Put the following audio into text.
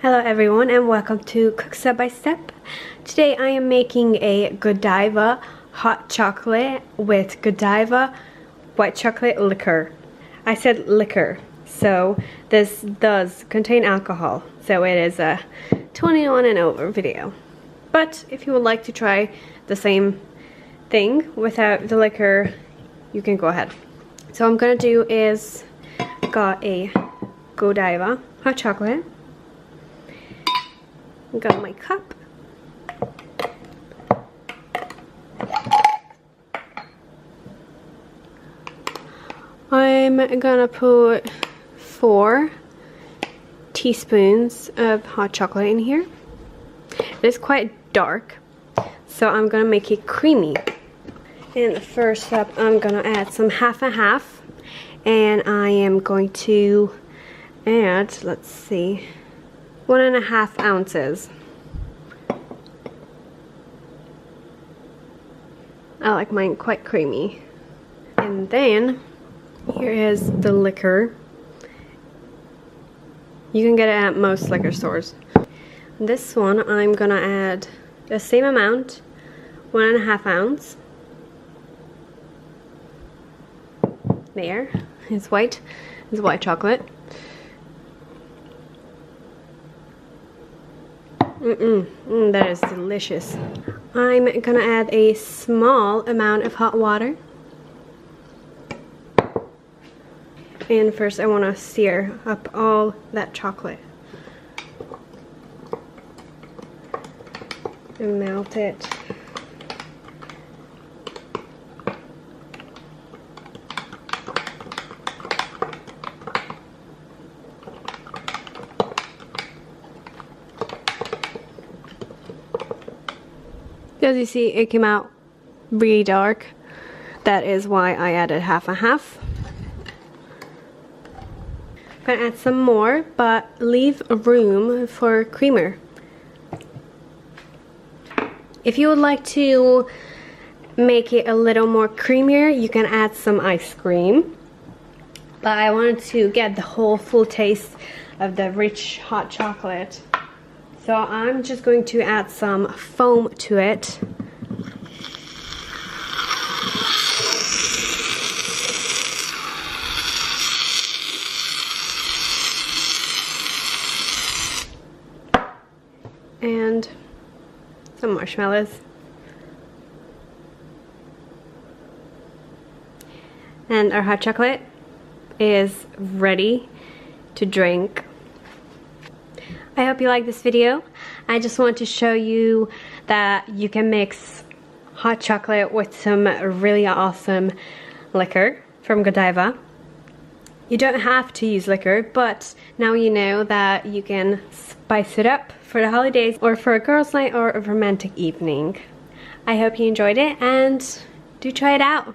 Hello everyone and welcome to Cook Step by Step. Today I am making a Godiva hot chocolate with Godiva white chocolate liquor. I said liquor, so this does contain alcohol, so it is a 21 and over video. But if you would like to try the same thing without the liquor, you can go ahead. So what I'm gonna do is got a Godiva hot chocolate. Got my cup. I'm gonna put 4 teaspoons of hot chocolate in here. It's quite dark, so I'm gonna make it creamy. And the first step, I'm gonna add some half and half, and I am going to add, let's see, 1.5 ounces. I like mine quite creamy. And then here is the liquor. You can get it at most liquor stores. This one I'm gonna add the same amount, 1.5 ounce. There, it's white chocolate. That is delicious. I'm gonna add a small amount of hot water. And first I want to stir up all that chocolate. And melt it. As you see, it came out really dark. That is why I added half and half. I'm gonna add some more, but leave room for creamer. If you would like to make it a little more creamier, you can add some ice cream. But I wanted to get the whole full taste of the rich hot chocolate. So I'm just going to add some foam to it. And some marshmallows. And our hot chocolate is ready to drink. I hope you like this video. I just want to show you that you can mix hot chocolate with some really awesome liquor from Godiva. You don't have to use liquor, but now you know that you can spice it up for the holidays or for a girls' night or a romantic evening. I hope you enjoyed it and do try it out.